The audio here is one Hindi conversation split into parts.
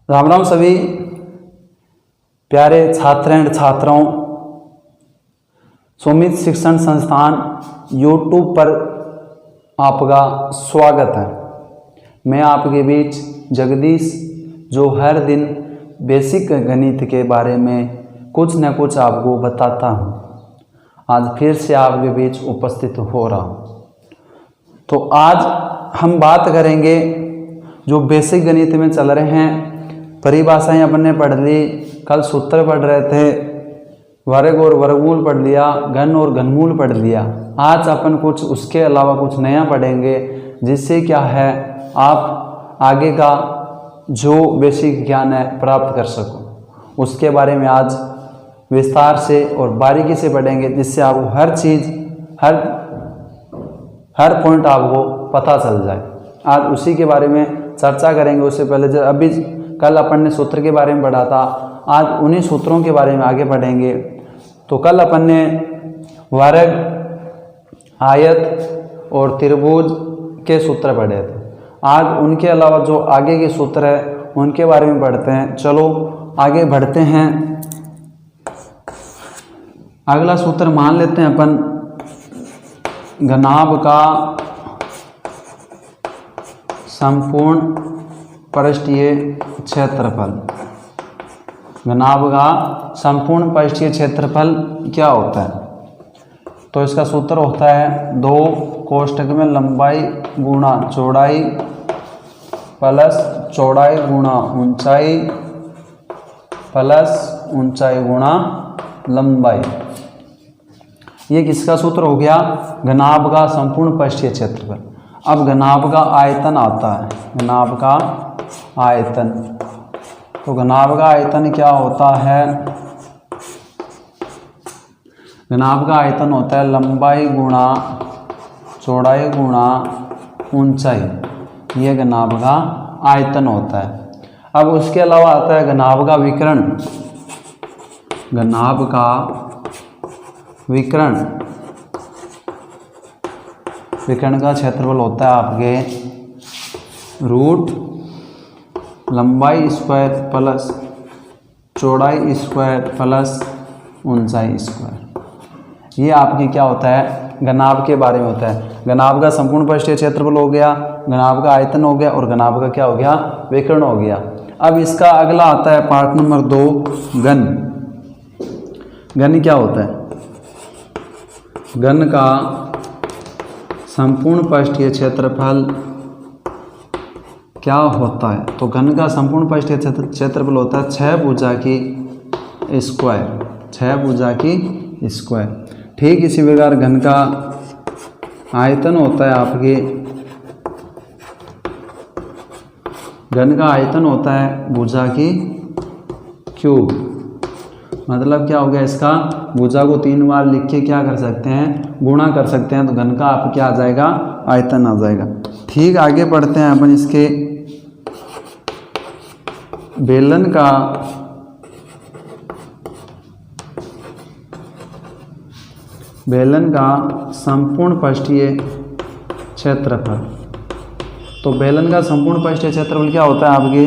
राम राम सभी प्यारे छात्र एंड छात्राओं। सुमित शिक्षण संस्थान यूट्यूब पर आपका स्वागत है। मैं आपके बीच जगदीश, जो हर दिन बेसिक गणित के बारे में कुछ न कुछ आपको बताता हूँ। आज फिर से आपके बीच उपस्थित हो रहा हूँ। तो आज हम बात करेंगे जो बेसिक गणित में चल रहे हैं। परिभाषाएं अपन ने पढ़ ली, कल सूत्र पढ़ रहे थे, वर्ग और वर्गमूल पढ़ लिया, घन और घनमूल पढ़ लिया। आज अपन कुछ उसके अलावा कुछ नया पढ़ेंगे, जिससे क्या है आप आगे का जो बेसिक ज्ञान है प्राप्त कर सको। उसके बारे में आज विस्तार से और बारीकी से पढ़ेंगे, जिससे आपको हर चीज़ हर पॉइंट आपको पता चल जाए। आज उसी के बारे में चर्चा करेंगे। उससे पहले अभी कल अपन ने सूत्र के बारे में पढ़ा था, आज उन्हीं सूत्रों के बारे में आगे पढ़ेंगे। तो कल अपन ने वर्ग, आयत और त्रिभुज के सूत्र पढ़े थे। आज उनके अलावा जो आगे के सूत्र है उनके बारे में पढ़ते हैं। चलो आगे बढ़ते हैं। अगला सूत्र मान लेते हैं अपन, घनाभ का संपूर्ण पृष्ठीय क्षेत्रफल। घनाभ का संपूर्ण पृष्ठीय क्षेत्रफल क्या होता है? तो इसका सूत्र होता है 2 कोष्ठक में लंबाई गुणा चौड़ाई प्लस चौड़ाई गुणा ऊंचाई प्लस ऊंचाई गुणा लंबाई। ये किसका सूत्र हो गया? घनाभ का संपूर्ण पृष्ठीय क्षेत्रफल। अब घनाभ का आयतन आता है, घनाभ का आयतन। तो घनाभ का आयतन क्या होता है? घनाभ का आयतन होता है लंबाई गुणा चौड़ाई गुणा ऊंचाई। ये घनाभ का आयतन होता है। अब उसके अलावा आता है घनाभ का विकर्ण। घनाभ का विकर्ण, विकर्ण का क्षेत्रफल होता है आपके रूट लंबाई स्क्वायर प्लस चौड़ाई स्क्वायर प्लस ऊंचाई स्क्वायर। ये आपकी क्या होता है? घनाभ के बारे में होता है। घनाभ का संपूर्ण पृष्ठीय क्षेत्रफल हो गया, घनाभ का आयतन हो गया और घनाभ का क्या हो गया? विकर्ण हो गया। अब इसका अगला आता है पार्ट नंबर 2, घन। घन क्या होता है? घन का संपूर्ण पृष्ठीय क्षेत्रफल क्या होता है? तो घन का संपूर्ण पृष्ठीय क्षेत्रफल होता है 6 भुजा की स्क्वायर, 6 भुजा की स्क्वायर। ठीक इसी प्रकार घन का आयतन होता है आपके, घन का आयतन होता है भुजा की क्यूब। मतलब क्या हो गया इसका? भुजा को 3 बार लिख के क्या कर सकते हैं? गुणा कर सकते हैं। तो घन का आप क्या आ जाएगा? आयतन आ जाएगा। ठीक, आगे बढ़ते हैं अपन इसके बेलन का संपूर्ण पृष्ठीय क्षेत्रफल। तो बेलन का संपूर्ण पृष्ठीय क्षेत्रफल क्या होता है आपके?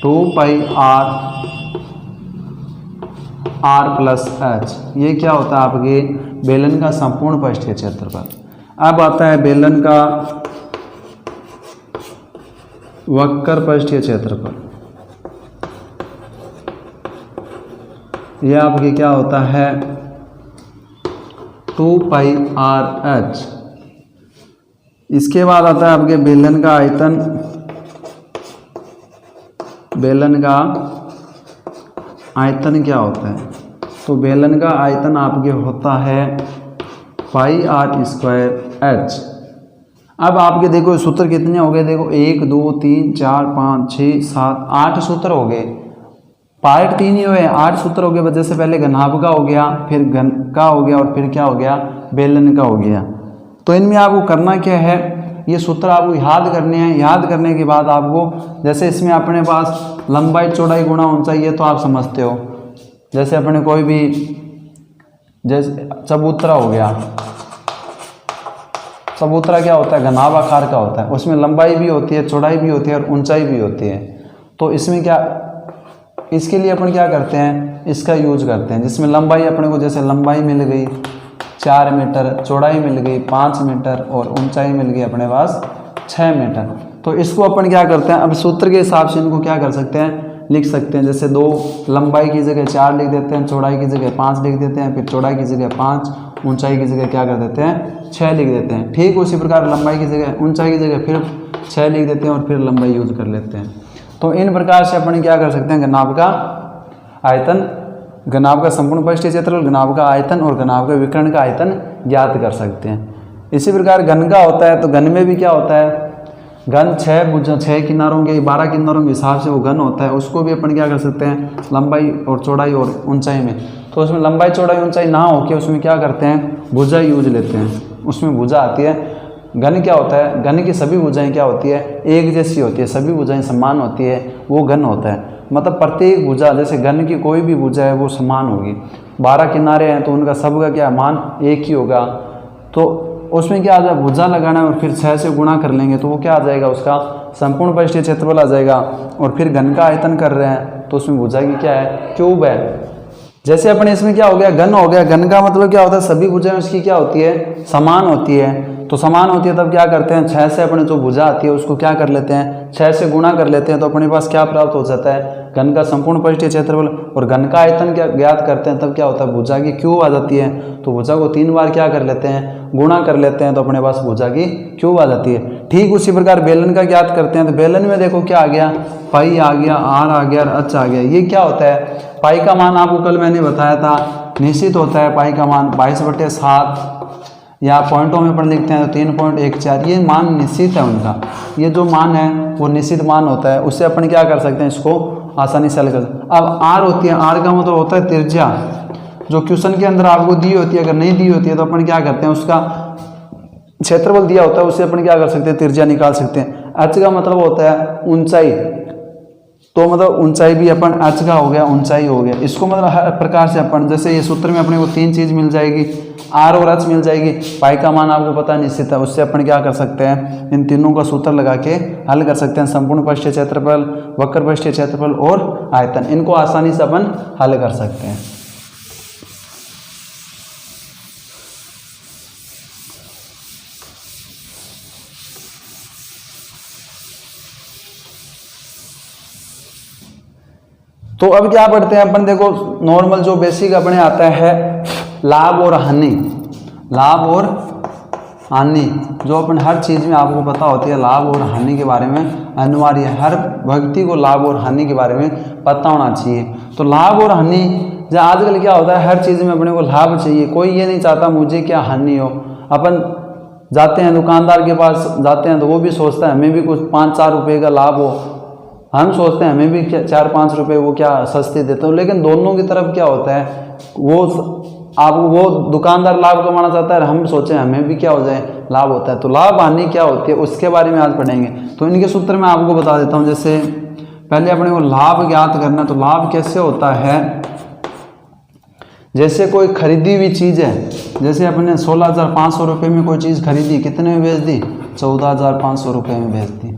2 पाई r प्लस h। ये क्या होता है आपके? बेलन का संपूर्ण पृष्ठीय क्षेत्रफल। अब आता है बेलन का वक्र पृष्ठीय क्षेत्रफल। यह आपके क्या होता है? 2 पाई r h। इसके बाद आता है आपके बेलन का आयतन। बेलन का आयतन क्या होता है? तो बेलन का आयतन आपके होता है पाई r स्क्वायर h। अब आपके देखो सूत्र कितने हो गए? देखो 1 2 3 4 5 6 7 8 सूत्र हो गए। पार्ट 3 ही हुए, 8 सूत्र हो गए। वजह से पहले घनाभ का हो गया, फिर घन का हो गया और फिर क्या हो गया? बेलन का हो गया। तो इनमें आपको करना क्या है? ये सूत्र आपको याद करने हैं। याद करने के बाद आपको, जैसे इसमें अपने पास लंबाई चौड़ाई गुणा ऊंचाई है तो आप समझते हो। जैसे अपने कोई भी, जैसे चबूतरा हो गया, चबूतरा क्या होता है, घनाभ आकार का होता है, उसमें लंबाई भी होती है, चौड़ाई भी होती है और ऊंचाई भी होती है। तो इसमें क्या, इसके लिए अपन क्या करते हैं, इसका यूज करते हैं, जिसमें लंबाई अपने को जैसे लंबाई मिल गई 4 मीटर, चौड़ाई मिल गई 5 मीटर और ऊंचाई मिल गई अपने पास 6 मीटर। तो इसको अपन क्या करते हैं, अब सूत्र के हिसाब से इनको क्या कर सकते हैं, लिख सकते हैं। जैसे 2 लंबाई की जगह 4 लिख देते हैं, चौड़ाई की जगह 5 लिख देते हैं, फिर चौड़ाई की जगह 5, ऊंचाई की जगह क्या कर देते हैं 6 लिख देते हैं। ठीक उसी प्रकार लंबाई की जगह, ऊंचाई की जगह फिर 6 लिख देते हैं और फिर लंबाई यूज कर लेते हैं। तो इन प्रकार से अपन क्या कर सकते हैं, घनाभ का आयतन, घनाभ का संपूर्ण परिष्ठीय क्षेत्रफल, घनाभ का आयतन और घनाभ का विकर्ण का आयतन ज्ञात कर सकते हैं। इसी प्रकार घन का होता है, तो घन में भी क्या होता है, घन 6 किनारों के 12 किनारों के हिसाब से वो घन होता है, उसको भी अपन क्या कर सकते हैं, लंबाई और चौड़ाई और ऊंचाई में। तो उसमें लंबाई चौड़ाई ऊंचाई ना हो के उसमें क्या करते हैं, भुजा यूज लेते हैं, उसमें भुजा आती है। घन क्या होता है, घन की सभी भुजाएं क्या होती है, एक जैसी होती है, सभी भुजाएं समान होती है, वो घन होता है। मतलब प्रत्येक भुजा, जैसे घन की कोई भी भुजा है वो समान होगी। 12 किनारे हैं तो उनका सबका क्या मान एक ही होगा। तो उसमें क्या आ जाए, भुजा लगाना है और फिर 6 से गुणा कर लेंगे तो वो क्या आ जाएगा, उसका संपूर्ण परिष्ठीय क्षेत्रफल आ जाएगा। और फिर घन का आयतन कर रहे हैं तो उसमें भुजा की क्या है, क्यूब है। जैसे अपने इसमें क्या हो गया, घन हो गया, घन का मतलब क्या होता है, सभी भुजाएं उसकी क्या होती है, समान होती है। तो समान होती है तब क्या करते हैं, 6 से अपने जो भुजा आती है उसको क्या कर लेते हैं, 6 से गुणा कर लेते हैं, तो अपने पास क्या प्राप्त हो जाता है, घन का संपूर्ण परिष्ठीय क्षेत्रफल। और घन का आयतन क्या ज्ञात करते हैं तब क्या होता है, भुजा की क्यूब आ जाती है। तो भुजा को 3 बार क्या कर लेते हैं, गुणा कर लेते हैं, तो अपने पास भुजा की क्यूब आ जाती है। ठीक उसी प्रकार बेलन का ज्ञात करते हैं, तो बेलन में देखो क्या आ गया, पाई आ गया, आर आ गया और एच आ गया। ये क्या होता है, पाई का मान आपको कल मैंने बताया था निश्चित होता है। पाई का मान 22/7 या पॉइंटों में अपन लिखते हैं तो 3.14, ये मान निश्चित है उनका। ये जो मान है वो निश्चित मान होता है, उससे अपन क्या कर सकते हैं, इसको आसानी से हल कर सकते हैं। अब आर होती है, आर का मतलब होता है त्रिज्या, जो क्वेश्चन के अंदर आपको दी होती है। अगर नहीं दी होती है तो अपन क्या करते हैं, उसका क्षेत्रफल दिया होता है उससे अपन क्या कर सकते हैं, त्रिज्या निकाल सकते हैं। एच का मतलब होता है ऊंचाई, तो मतलब ऊंचाई भी अपन एच का हो गया, ऊंचाई हो गया। इसको मतलब हर प्रकार से अपन, जैसे ये सूत्र में अपने को 3 चीज मिल जाएगी, आर और एच मिल जाएगी, पाई का मान आपको पता निश्चित है, उससे अपन क्या कर सकते हैं, इन तीनों का सूत्र लगा के हल कर सकते हैं। संपूर्ण परिष्ठीय क्षेत्रफल, वक्र परिष्ठीय क्षेत्रफल और आयतन, इनको आसानी से अपन हल कर सकते हैं। तो अब क्या पढ़ते हैं अपन, देखो नॉर्मल जो बेसिक अपने आता है लाभ और हानि। लाभ और हानि जो अपन हर चीज़ में आपको पता होती है, लाभ और हानि के बारे में अनिवार्य है। हर व्यक्ति को लाभ और हानि के बारे में पता होना चाहिए। तो लाभ और हानि, जो आजकल क्या होता है, हर चीज़ में अपने को लाभ चाहिए, कोई ये नहीं चाहता मुझे क्या हानि हो। अपन जाते हैं दुकानदार के पास जाते हैं तो वो भी सोचता है हमें भी कुछ 5-4 रुपये का लाभ हो, हम सोचते हैं हमें भी 4-5 रुपये वो क्या सस्ते देते हो। लेकिन दोनों की तरफ क्या होता है, वो दुकानदार लाभ कमाना चाहता है, हम सोचें हमें भी क्या हो जाए, लाभ होता है। तो लाभ हानि क्या होती है उसके बारे में आज पढ़ेंगे। तो इनके सूत्र मैं आपको बता देता हूँ। जैसे पहले अपने को लाभ ज्ञात करना, तो लाभ कैसे होता है, जैसे कोई खरीदी हुई चीज़ है, जैसे अपने 16,500 रुपये में कोई चीज़ खरीदी, कितने में बेच दी, 14,500 रुपये में बेच दी।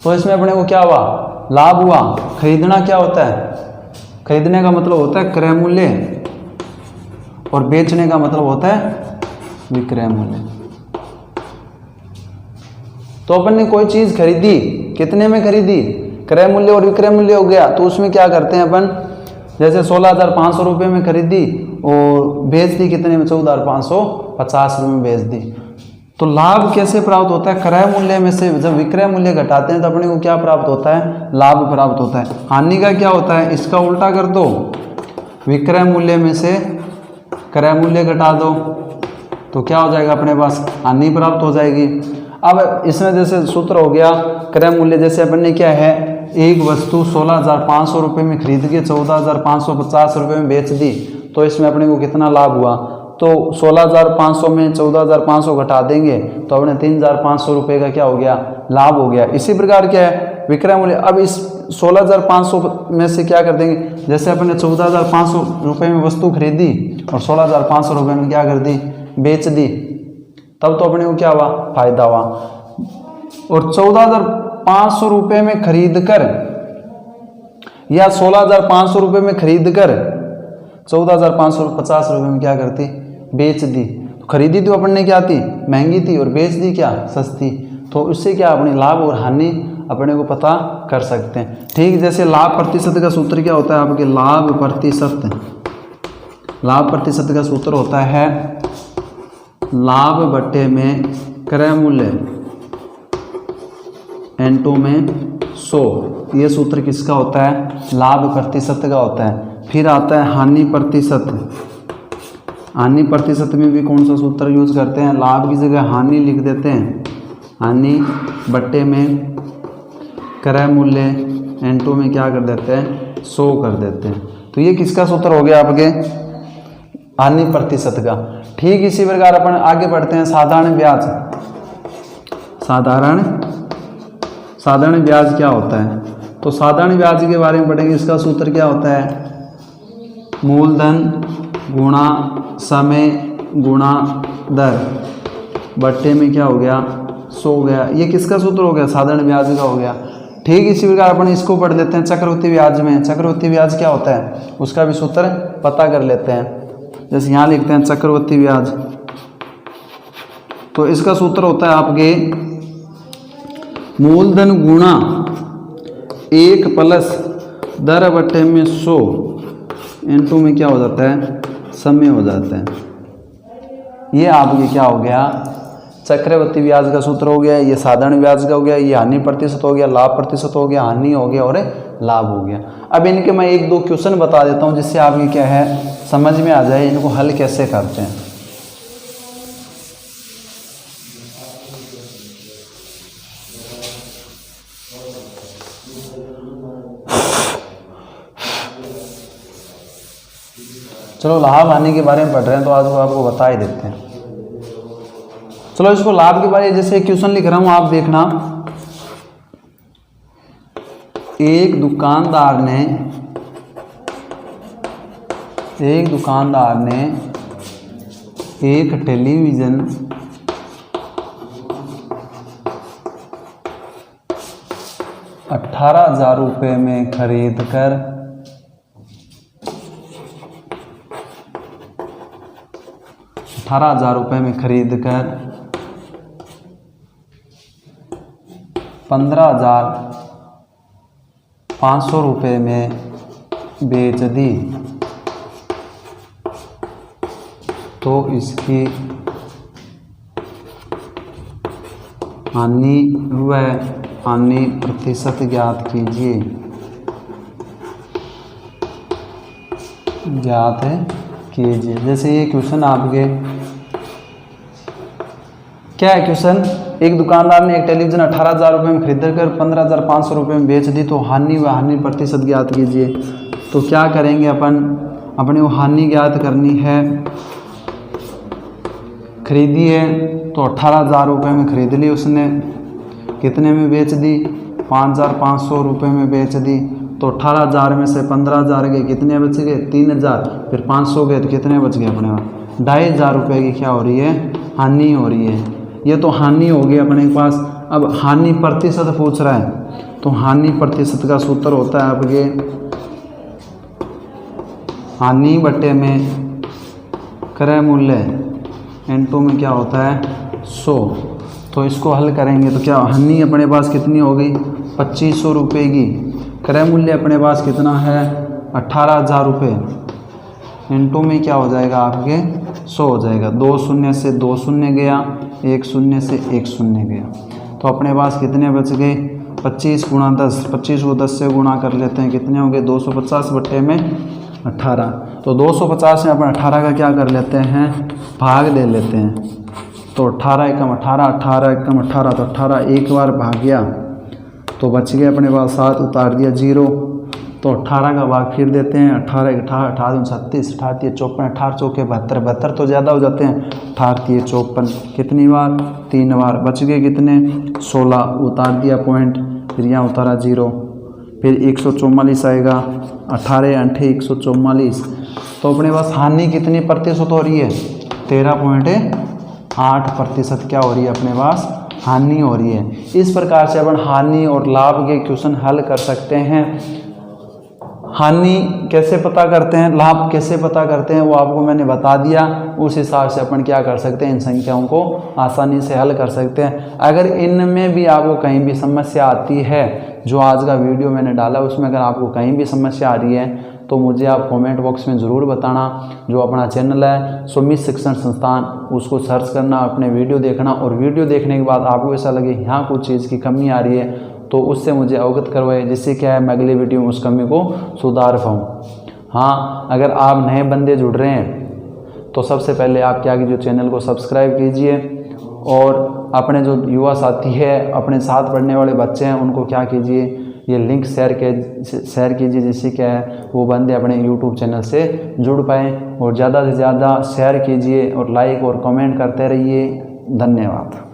तो इसमें अपने को क्या हुआ, लाभ हुआ। खरीदना क्या होता है, खरीदने का मतलब होता है क्रय मूल्य और बेचने का मतलब होता है विक्रय मूल्य। तो अपन ने कोई चीज खरीदी, कितने में खरीदी, क्रय मूल्य और विक्रय मूल्य हो गया। तो उसमें क्या करते हैं अपन, जैसे 16,500 रुपये में खरीदी और बेच दी कितने में, 14,550 रुपये में बेच दी। तो लाभ कैसे प्राप्त होता है, क्रय मूल्य में से जब विक्रय मूल्य घटाते हैं तो अपने को क्या प्राप्त होता है, लाभ प्राप्त होता है। हानि का क्या होता है, इसका उल्टा कर दो, विक्रय मूल्य में से क्रय मूल्य घटा दो तो क्या हो जाएगा, अपने पास हानि प्राप्त हो जाएगी। अब इसमें जैसे सूत्र हो गया क्रय मूल्य, जैसे अपन ने क्या है, एक वस्तु 16,500 रुपये में खरीद के 14,550 रुपये में बेच दी, तो इसमें अपने को कितना लाभ हुआ। तो 16,500 में 14,500 घटा देंगे तो अपने 3,500 रुपये का क्या हो गया, लाभ हो गया। इसी प्रकार क्या है विक्रय मूल्य। अब इस 16,500 में से क्या कर देंगे, जैसे अपने 14,500 रुपये में वस्तु खरीदी और 16,500 रुपये में क्या कर दी, बेच दी, तब तो अपने को क्या हुआ, फायदा हुआ। और 14,500 रुपये में खरीद कर या 16,500 रुपये में खरीद कर 14,550 रुपये में क्या करती, बेच दी। तो खरीदी तो अपन ने क्या थी, महंगी थी, और बेच दी क्या, सस्ती। तो उससे क्या अपनी लाभ और हानि अपने को पता कर सकते हैं। ठीक जैसे लाभ प्रतिशत का सूत्र क्या होता है आपके, लाभ प्रतिशत का सूत्र होता है लाभ बट्टे में क्रय मूल्य N2 में 100। ये सूत्र किसका होता है, लाभ प्रतिशत का होता है। फिर आता है हानि प्रतिशत। हानि प्रतिशत में भी कौन सा सूत्र यूज करते हैं, लाभ की जगह हानि लिख देते हैं, हानि बट्टे में क्रय मूल्य N2 में क्या कर देते हैं, 100 कर देते हैं। तो ये किसका सूत्र हो गया आपके, हानि प्रतिशत का। ठीक इसी प्रकार अपन आगे बढ़ते हैं, साधारण ब्याज। साधारण ब्याज क्या होता है, तो साधारण ब्याज के बारे में पढ़ेंगे। इसका सूत्र क्या होता है, मूलधन गुणा समय गुणा दर बट्टे में क्या हो गया, 100 हो गया। ये किसका सूत्र हो गया, साधारण ब्याज का हो गया। ठीक इसी प्रकार अपन इसको पढ़ लेते हैं चक्रवृद्धि ब्याज में। चक्रवृद्धि ब्याज क्या होता है, उसका भी सूत्र पता कर लेते हैं। जैसे यहाँ लिखते हैं चक्रवृद्धि ब्याज, तो इसका सूत्र होता है आपके मूलधन गुणा 1 प्लस दर बट्टे में 100 N2 में क्या हो जाता है, समय हो जाता है। ये आपके क्या हो गया, चक्रवृद्धि ब्याज का सूत्र हो गया। ये साधारण ब्याज का हो गया, ये हानि प्रतिशत हो गया, लाभ प्रतिशत हो गया, हानि हो गया और लाभ हो गया। अब इनके मैं 1-2 क्वेश्चन बता देता हूँ जिससे आपकी क्या है समझ में आ जाए इनको हल कैसे करते हैं। चलो लाभ हानि के बारे में पढ़ रहे हैं तो आज वो आपको बता ही देते हैं। चलो इसको लाभ के बारे में जैसे क्वेश्चन लिख रहा हूं आप देखना। एक दुकानदार ने एक टेलीविज़न 18,000 रुपये में खरीद कर 15,500 रुपये में बेच दी। तो इसकी हानि व हानि प्रतिशत ज्ञात कीजिए। जैसे ये क्वेश्चन आपके क्या है क्वेश्चन, एक दुकानदार ने एक टेलीविज़न 18,000 रुपये में खरीद कर 15,500 रुपये में बेच दी। तो हानि व हानि प्रतिशत ज्ञात कीजिए। तो क्या करेंगे अपन, अपने को हानि ज्ञात करनी है। खरीदी है तो 18,000 रुपये में खरीद ली उसने, कितने में बेच दी, 5,500 रुपये में बेच दी। तो 18,000 में से 15,000 गए, कितने बच गए, 3,000। फिर 500 गए तो कितने बच गए अपने पास, 2,500 रुपये की क्या हो रही है, हानि हो रही है। ये तो हानि होगी अपने पास। अब हानि प्रतिशत पूछ रहा है, तो हानि प्रतिशत का सूत्र होता है आपके हानि बट्टे में क्रय मूल्य N2 में क्या होता है, 100। तो इसको हल करेंगे तो क्या हानि अपने पास कितनी हो गई, 2,500 रुपये की। क्रय मूल्य अपने पास कितना है, 18,000 रुपये। N2 में क्या हो जाएगा आपके 100 हो जाएगा। 2 शून्य से 2 शून्य गया, 1 शून्य से 1 शून्य गया। तो अपने पास कितने बच गए, 25 गुणा 10, 25 को 10 से गुणा कर लेते हैं, कितने हो गए 250 बट्टे में 18। तो 250 में अपन 18 का क्या कर लेते हैं, भाग दे लेते हैं। तो 18 एकम 18, 18 एकम 18, तो 18 एक बार भाग गया तो बच गए अपने पास 7, उतार दिया 0। तो 18 का भाग फिर देते हैं, 18 एक 18, 18 36, 18 54, 18 चौके 72, 72 तो ज़्यादा हो जाते हैं, 18 54 कितनी बार, 3 बार। बच गए कितने, 16, उतार दिया पॉइंट, फिर यहाँ उतारा 0। फिर 144 आएगा, 18 8 144। तो अपने पास हानि कितनी प्रतिशत हो रही है, 13.5 8% क्या हो रही है अपने पास, हानि हो रही है। इस प्रकार से अपन हानि और लाभ के क्वेश्चन हल कर सकते हैं। हानि कैसे पता करते हैं, लाभ कैसे पता करते हैं, वो आपको मैंने बता दिया। उस हिसाब से अपन क्या कर सकते हैं, इन संख्याओं को आसानी से हल कर सकते हैं। अगर इनमें भी आपको कहीं भी समस्या आती है, जो आज का वीडियो मैंने डाला उसमें अगर आपको कहीं भी समस्या आ रही है तो मुझे आप कमेंट बॉक्स में ज़रूर बताना। जो अपना चैनल है सुमित शिक्षण संस्थान, उसको सर्च करना, अपने वीडियो देखना, और वीडियो देखने के बाद आपको ऐसा लगे यहाँ कुछ चीज़ की कमी आ रही है तो उससे मुझे अवगत करवाए, जिससे क्या है मैं अगले वीडियो में उस कमी को सुधार पाऊँ। हाँ, अगर आप नए बंदे जुड़ रहे हैं तो सबसे पहले आप क्या कीजिए, चैनल को सब्सक्राइब कीजिए, और अपने जो युवा साथी है, अपने साथ पढ़ने वाले बच्चे हैं, उनको क्या कीजिए, ये लिंक शेयर कीजिए, जिससे क्या है वो बंदे अपने YouTube चैनल से जुड़ पाएँ। और ज़्यादा से ज़्यादा शेयर कीजिए और लाइक और कमेंट करते रहिए। धन्यवाद।